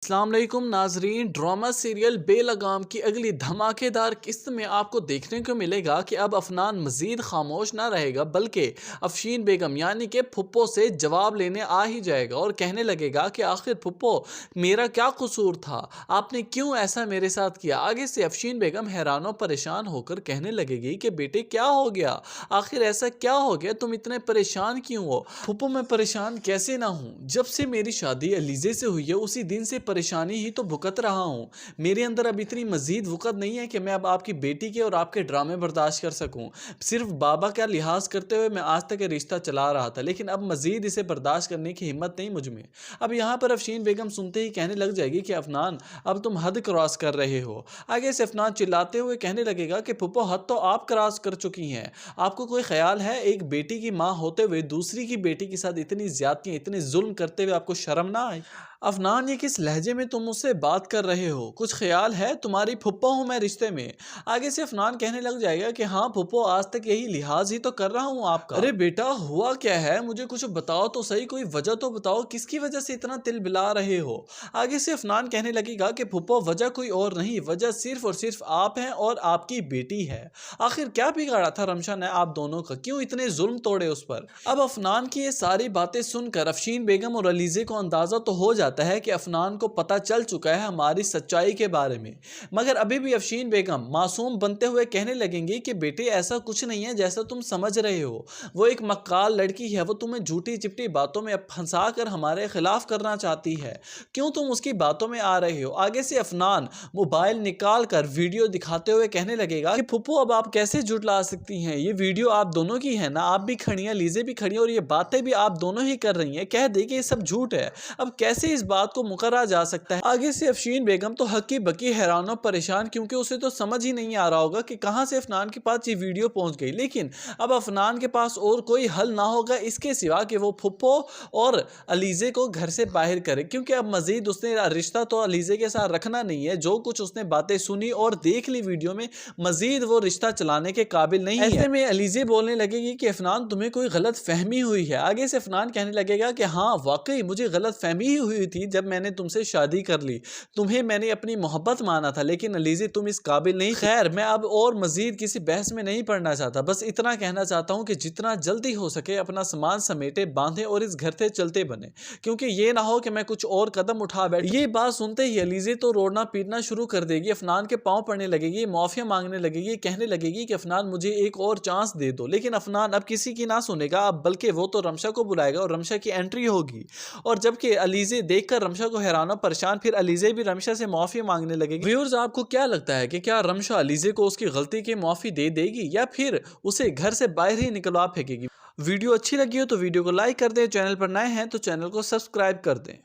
अस्सलाम वालेकुम नाजरीन। ड्रामा सीरियल बेलगाम की अगली धमाकेदार किस्त में आपको देखने को मिलेगा कि अब अफनान मजीद खामोश ना रहेगा, बल्कि अफशीन बेगम यानी कि फुप्पो से जवाब लेने आ ही जाएगा और कहने लगेगा कि आखिर फुप्पो मेरा क्या कसूर था, आपने क्यों ऐसा मेरे साथ किया। आगे से अफशीन बेगम हैरान परेशान होकर कहने लगेगी कि बेटे क्या हो गया, आखिर ऐसा क्या हो गया, तुम इतने परेशान क्यों हो। फुप्पो मैं परेशान कैसे ना हूँ, जब से मेरी शादी अलीजे से हुई है उसी दिन से परेशानी ही तो भुगत रहा हूँ। मेरे अंदर अब इतनी मजीद वक़्त नहीं है कि मैं अब आपकी बेटी के और आपके ड्रामे बर्दाश्त कर सकूँ। सिर्फ बाबा का लिहाज करते हुए मैं आज तक ये रिश्ता चला रहा था, लेकिन अब मजीद इसे बर्दाश्त करने की हिम्मत नहीं मुझ में। अब यहाँ पर अफशीन बेगम सुनते ही कहने लग जाएगी कि अफनान अब तुम हद क्रॉस कर रहे हो। आगे से अफनान चिल्लाते हुए कहने लगेगा कि फुप्पो हद तो आप क्रॉस कर चुकी हैं। आपको कोई ख्याल है एक बेटी की माँ होते हुए दूसरी की बेटी के साथ इतनी ज्यादती इतने जुल्म करते हुए आपको शर्म ना आए। अफनान ये किस लहजे में तुम मुझसे बात कर रहे हो, कुछ ख्याल है, तुम्हारी फुप्पो हूं मैं रिश्ते में। आगे से अफनान कहने लग जाएगा कि हाँ फुप्पो आज तक यही लिहाज ही तो कर रहा हूँ आपका। अरे बेटा हुआ क्या है, मुझे कुछ बताओ तो सही, कोई वजह तो बताओ, किसकी वजह से इतना तिल बिला रहे हो। आगे से अफनान कहने लगेगा कि फुप्पो वजह कोई और नहीं, वजह सिर्फ और सिर्फ आप हैं और आपकी बेटी है। आखिर क्या बिगाड़ा था रमशा ने आप दोनों का, क्यों इतने जुल्म तोड़े उस पर। अब अफनान की ये सारी बातें सुनकर अफशीन बेगम और अलीजे को अंदाजा तो हो जाता है कि अफनान को पता चल चुका है हमारी सच्चाई के बारे में, मगर अभी भी अफशीन बेगम मासूम बनते हुए कहने लगेंगी कि बेटे ऐसा कुछ नहीं है जैसा तुम समझ रहे हो। वो एक मक्कार लड़की है, वो तुम्हें झूठी चिपटी बातों में फंसा कर हमारे खिलाफ करना चाहती है, क्यों तुम उसकी बातों में आ रहे हो। आगे से अफनान मोबाइल निकाल कर वीडियो दिखाते हुए कहने लगेगा कि फुप्पो अब आप कैसे झुठला सकती हैं, ये वीडियो आप दोनों की है ना, आप भी खड़ी हैं, लीजे भी खड़ी है और ये बातें भी आप दोनों ही कर रही हैं। कह दे कि ये सब झूठ है, अब कैसे इस बात को मुकर्रा जा सकता है। आगे से अफशीन बेगम तो हक्की बकी हैरान और परेशान, क्योंकि उसे तो समझ ही नहीं आ रहा होगा कि कहां से अफनान के पास ये वीडियो पहुंच गई। लेकिन अब अफनान के पास और कोई हल ना होगा इसके सिवा कि वो फुप्पो और अलीजे को घर से बाहर करे, क्योंकि अब मजीद उसने रिश्ता तो अलीजे के साथ रखना नहीं है। जो कुछ उसने बातें सुनी और देख ली वीडियो में, मजीद वो रिश्ता चलाने के काबिल नहीं है। ऐसे में अलीजे बोलने लगेगी कि अफनान तुम्हें कोई गलत फहमी हुई है। आगे से अफनान कहने लगेगा कि हाँ वाकई मुझे गलत फहमी ही हुई थी जब मैंने तुमसे शादी कर ली, तुम्हें मैंने अपनी मोहब्बत माना था, लेकिन अलीजे तुम इस काबिल नहीं। खैर मैं अब और मजीद किसी बहस में नहीं पड़ना चाहता, बस इतना कहना चाहता हूं कि जितना जल्दी हो सके अपना सामान समेटे बांधे और इस घर से चलते बने, क्योंकि ये ना हो कि मैं कुछ और कदम उठा बैठ। ये बात सुनते ही अलीजे तो रोना पीटना शुरू कर देगी, अफनान के पांव पड़ने लगेगी, माफिया मांगने लगेगी, कहने लगेगी कि अफनान मुझे एक और चांस दे दो। लेकिन अफनान अब किसी की ना सुनेगा, अब बल्कि वो तो रमशा को बुलाएगा और रमशा की एंट्री होगी। और जबकि अलीजे देखकर रमशा को हैरान परेशान, फिर अलीजे भी रमशा से माफी मांगने लगेगी। व्यूअर्स आपको क्या लगता है कि क्या रमशा अलीजे को उसकी गलती की माफी दे देगी या फिर उसे घर से बाहर ही निकलवा फेंकेगी। वीडियो अच्छी लगी हो तो वीडियो को लाइक कर दें, चैनल पर नए हैं तो चैनल को सब्सक्राइब कर दें।